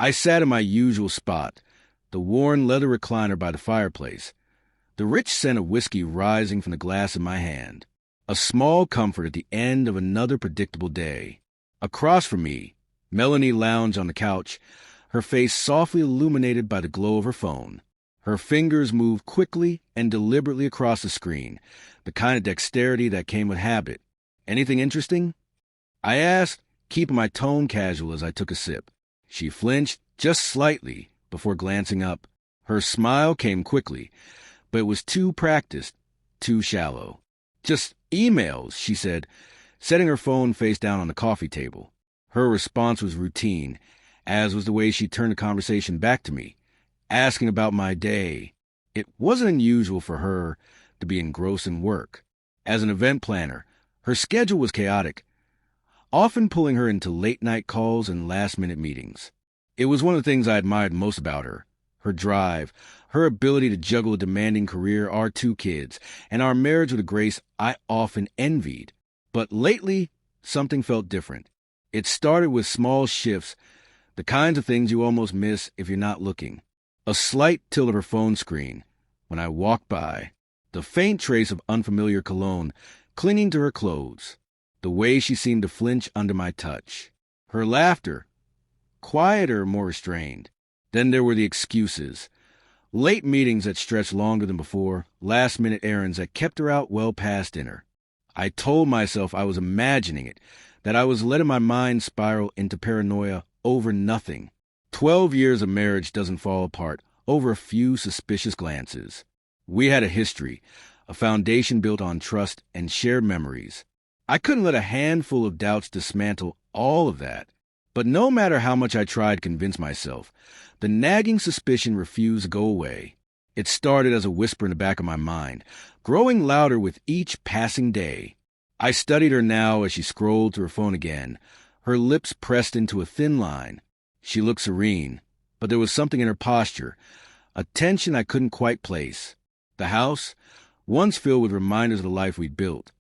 I sat in my usual spot, the worn leather recliner by the fireplace, the rich scent of whiskey rising from the glass in my hand. A small comfort at the end of another predictable day. Across from me, Melanie lounged on the couch, her face softly illuminated by the glow of her phone. Her fingers moved quickly and deliberately across the screen, the kind of dexterity that came with habit. "Anything interesting?" I asked, keeping my tone casual as I took a sip. She flinched just slightly before glancing up. Her smile came quickly, but it was too practiced, too shallow. "Just emails," she said, setting her phone face down on the coffee table. Her response was routine, as was the way she turned the conversation back to me, asking about my day. It wasn't unusual for her to be engrossed in work. As an event planner, her schedule was chaotic, often pulling her into late-night calls and last-minute meetings. It was one of the things I admired most about her drive, her ability to juggle a demanding career, our 2 kids, and our marriage with a grace I often envied. But lately, something felt different. It started with small shifts, the kinds of things you almost miss if you're not looking. A slight tilt of her phone screen when I walked by, the faint trace of unfamiliar cologne clinging to her clothes, the way she seemed to flinch under my touch. Her laughter, quieter, more restrained. Then there were the excuses. Late meetings that stretched longer than before, last-minute errands that kept her out well past dinner. I told myself I was imagining it, that I was letting my mind spiral into paranoia over nothing. 12 years of marriage doesn't fall apart over a few suspicious glances. We had a history, a foundation built on trust and shared memories. I couldn't let a handful of doubts dismantle all of that. But no matter how much I tried to convince myself, the nagging suspicion refused to go away. It started as a whisper in the back of my mind, growing louder with each passing day. I studied her now as she scrolled through her phone again, her lips pressed into a thin line. She looked serene, but there was something in her posture, a tension I couldn't quite place. The house, once filled with reminders of the life we'd built,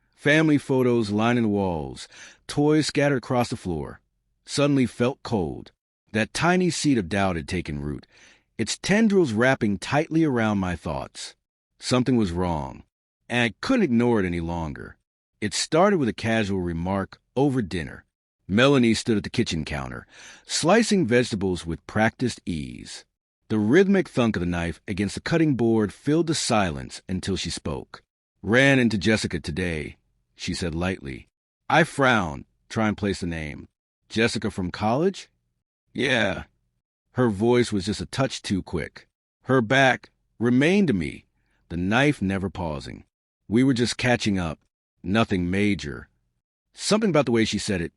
family photos lining the walls, toys scattered across the floor, suddenly felt cold. That tiny seed of doubt had taken root, its tendrils wrapping tightly around my thoughts. Something was wrong, and I couldn't ignore it any longer. It started with a casual remark over dinner. Melanie stood at the kitchen counter, slicing vegetables with practiced ease. The rhythmic thunk of the knife against the cutting board filled the silence until she spoke. "Ran into Jessica today," she said lightly. I frowned, trying to place the name. "Jessica from college?" "Yeah." Her voice was just a touch too quick. Her back remained to me, the knife never pausing. We were just catching up, nothing major. Something about the way she said it,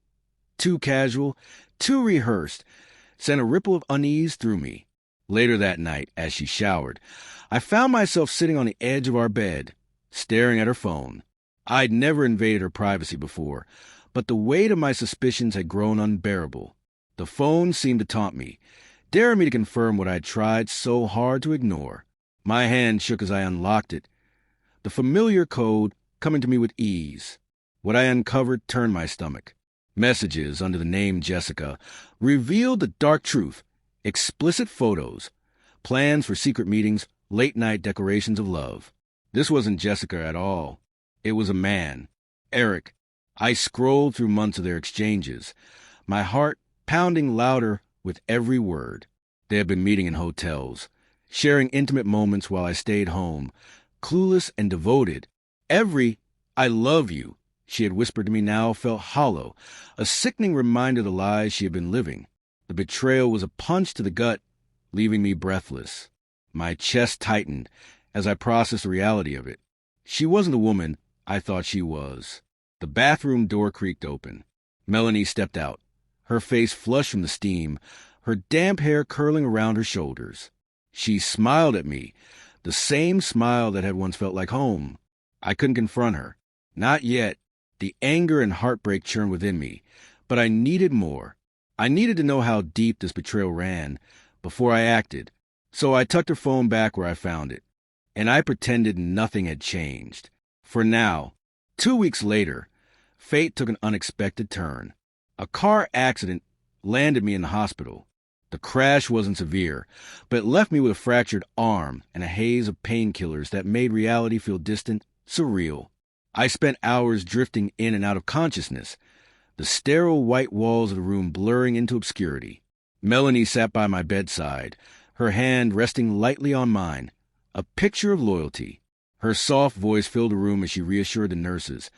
too casual, too rehearsed, sent a ripple of unease through me. Later that night, as she showered, I found myself sitting on the edge of our bed, staring at her phone. I'd never invaded her privacy before, but the weight of my suspicions had grown unbearable. The phone seemed to taunt me, daring me to confirm what I'd tried so hard to ignore. My hand shook as I unlocked it, the familiar code coming to me with ease. What I uncovered turned my stomach. Messages under the name Jessica revealed the dark truth, explicit photos, plans for secret meetings, late-night declarations of love. This wasn't Jessica at all. It was a man, Eric. I scrolled through months of their exchanges, my heart pounding louder with every word. They had been meeting in hotels, sharing intimate moments while I stayed home, clueless and devoted. Every "I love you" she had whispered to me now felt hollow, a sickening reminder of the lies she had been living. The betrayal was a punch to the gut, leaving me breathless. My chest tightened as I processed the reality of it. She wasn't the woman I thought she was. The bathroom door creaked open. Melanie stepped out, her face flushed from the steam, her damp hair curling around her shoulders. She smiled at me, the same smile that had once felt like home. I couldn't confront her. Not yet. The anger and heartbreak churned within me, but I needed more. I needed to know how deep this betrayal ran before I acted. So I tucked her phone back where I found it, and I pretended nothing had changed. For now. 2 weeks later, fate took an unexpected turn. A car accident landed me in the hospital. The crash wasn't severe, but it left me with a fractured arm and a haze of painkillers that made reality feel distant, surreal. I spent hours drifting in and out of consciousness, the sterile white walls of the room blurring into obscurity. Melanie sat by my bedside, her hand resting lightly on mine, a picture of loyalty. Her soft voice filled the room as she reassured the nurses,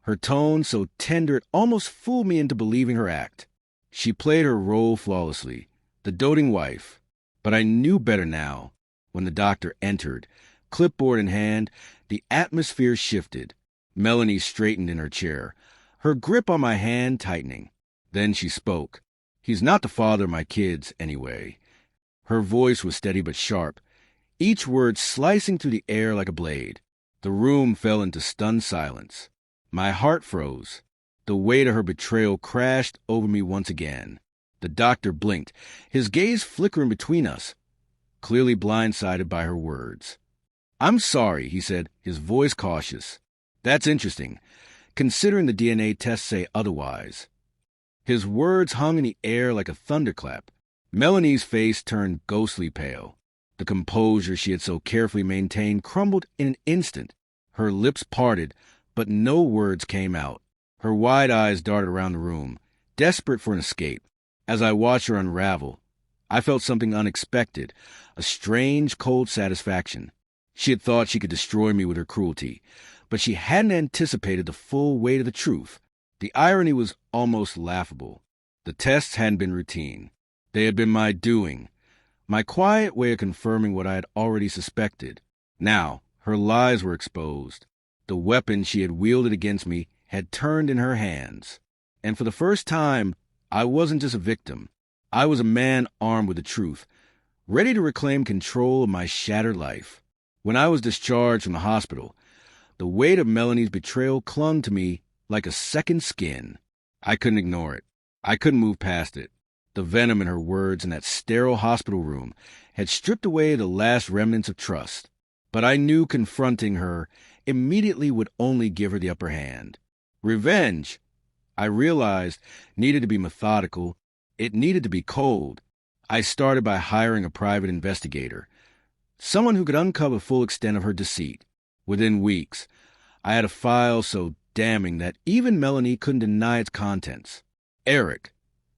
her tone so tender it almost fooled me into believing her act. She played her role flawlessly, the doting wife. But I knew better now. When the doctor entered, clipboard in hand, the atmosphere shifted. Melanie straightened in her chair, her grip on my hand tightening. Then she spoke. "He's not the father of my kids, anyway." Her voice was steady but sharp, each word slicing through the air like a blade. The room fell into stunned silence. My heart froze. The weight of her betrayal crashed over me once again. The doctor blinked, his gaze flickering between us, clearly blindsided by her words. "I'm sorry," he said, his voice cautious. "That's interesting, considering the DNA tests say otherwise." His words hung in the air like a thunderclap. Melanie's face turned ghostly pale. The composure she had so carefully maintained crumbled in an instant. Her lips parted, but no words came out. Her wide eyes darted around the room, desperate for an escape. As I watched her unravel, I felt something unexpected, a strange, cold satisfaction. She had thought she could destroy me with her cruelty, but she hadn't anticipated the full weight of the truth. The irony was almost laughable. The tests hadn't been routine. They had been my doing, my quiet way of confirming what I had already suspected. Now, her lies were exposed. The weapon she had wielded against me had turned in her hands. And for the first time, I wasn't just a victim. I was a man armed with the truth, ready to reclaim control of my shattered life. When I was discharged from the hospital, the weight of Melanie's betrayal clung to me like a second skin. I couldn't ignore it. I couldn't move past it. The venom in her words in that sterile hospital room had stripped away the last remnants of trust. But I knew confronting her immediately would only give her the upper hand. Revenge, I realized, needed to be methodical. It needed to be cold. I started by hiring a private investigator, someone who could uncover the full extent of her deceit. Within weeks, I had a file so damning that even Melanie couldn't deny its contents. Eric,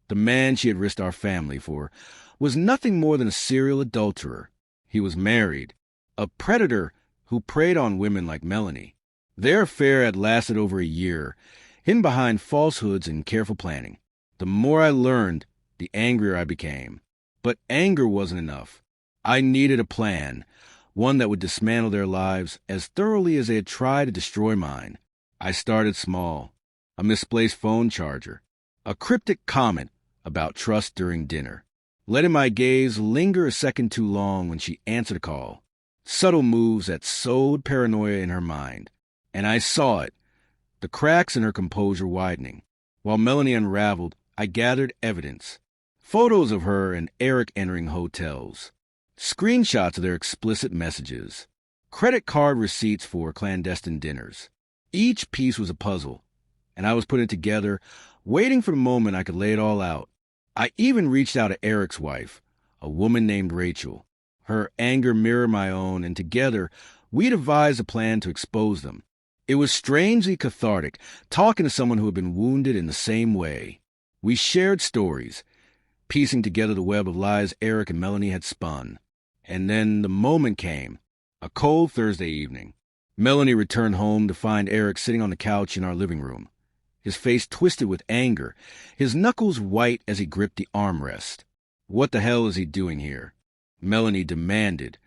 the man she had risked our family for, was nothing more than a serial adulterer. He was married, a predator who preyed on women like Melanie. Their affair had lasted over a year, hidden behind falsehoods and careful planning. The more I learned, the angrier I became. But anger wasn't enough. I needed a plan, one that would dismantle their lives as thoroughly as they had tried to destroy mine. I started small. A misplaced phone charger, a cryptic comment about trust during dinner, letting my gaze linger a second too long when she answered a call. Subtle moves that sowed paranoia in her mind. And I saw it, the cracks in her composure widening. While Melanie unraveled, I gathered evidence. Photos of her and Eric entering hotels, screenshots of their explicit messages, credit card receipts for clandestine dinners. Each piece was a puzzle, and I was putting it together, waiting for the moment I could lay it all out. I even reached out to Eric's wife, a woman named Rachel. Her anger mirrored my own, and together we devised a plan to expose them. It was strangely cathartic, talking to someone who had been wounded in the same way. We shared stories, piecing together the web of lies Eric and Melanie had spun. And then the moment came, a cold Thursday evening. Melanie returned home to find Eric sitting on the couch in our living room, his face twisted with anger, his knuckles white as he gripped the armrest. "What the hell is he doing here?" Melanie demanded,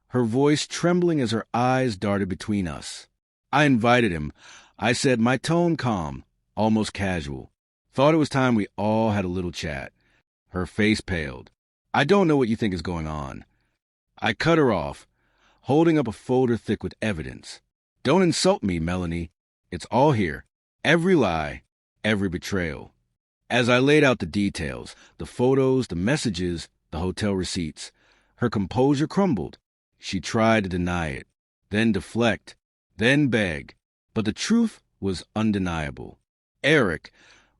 her voice trembling as her eyes darted between us. I invited him. I said, my tone calm, almost casual. Thought it was time we all had a little chat. Her face paled. "I don't know what you think is going on." I cut her off, holding up a folder thick with evidence. "Don't insult me, Melanie. It's all here. Every lie, every betrayal." As I laid out the details, the photos, the messages, the hotel receipts, her composure crumbled. She tried to deny it, then deflect, then beg. But the truth was undeniable. Eric,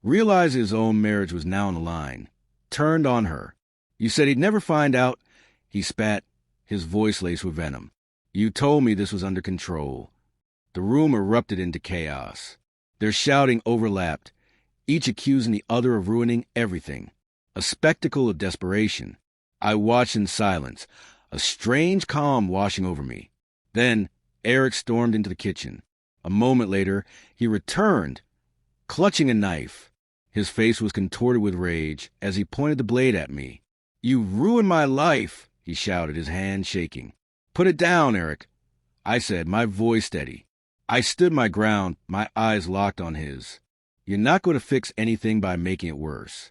realizing his own marriage was now on the line, turned on her. You said he'd never find out. He spat, his voice laced with venom. You told me this was under control. The room erupted into chaos. Their shouting overlapped, each accusing the other of ruining everything. A spectacle of desperation. I watched in silence, a strange calm washing over me. Then Eric stormed into the kitchen. A moment later, he returned, clutching a knife. His face was contorted with rage as he pointed the blade at me. You ruined my life, he shouted, his hand shaking. Put it down, Eric, I said, my voice steady. I stood my ground, my eyes locked on his. You're not going to fix anything by making it worse.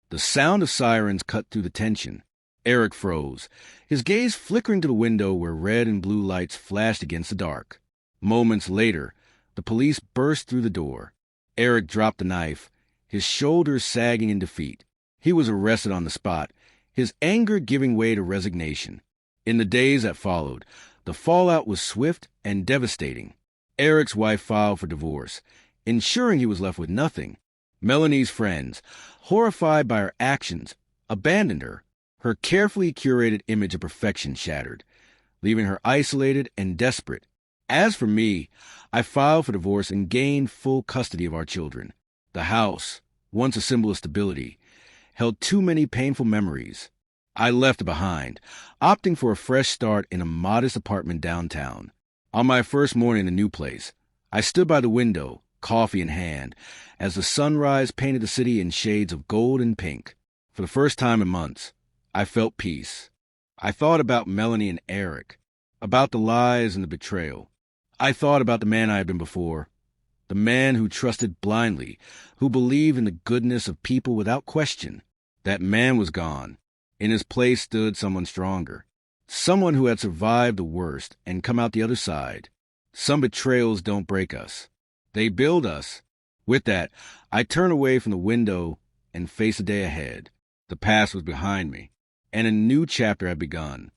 The sound of sirens cut through the tension. Eric froze, his gaze flickering to the window where red and blue lights flashed against the dark. Moments later, the police burst through the door. Eric dropped the knife, his shoulders sagging in defeat. He was arrested on the spot, his anger giving way to resignation. In the days that followed, the fallout was swift and devastating. Eric's wife filed for divorce, ensuring he was left with nothing. Melanie's friends, horrified by her actions, abandoned her. Her carefully curated image of perfection shattered, leaving her isolated and desperate. As for me, I filed for divorce and gained full custody of our children. The house, once a symbol of stability, held too many painful memories. I left it behind, opting for a fresh start in a modest apartment downtown. On my first morning in the new place, I stood by the window, coffee in hand, as the sunrise painted the city in shades of gold and pink. For the first time in months, I felt peace. I thought about Melanie and Eric, about the lies and the betrayal. I thought about the man I had been before, the man who trusted blindly, who believed in the goodness of people without question. That man was gone. In his place stood someone stronger, someone who had survived the worst and come out the other side. Some betrayals don't break us. They build us. With that, I turned away from the window and faced the day ahead. The past was behind me, and a new chapter had begun.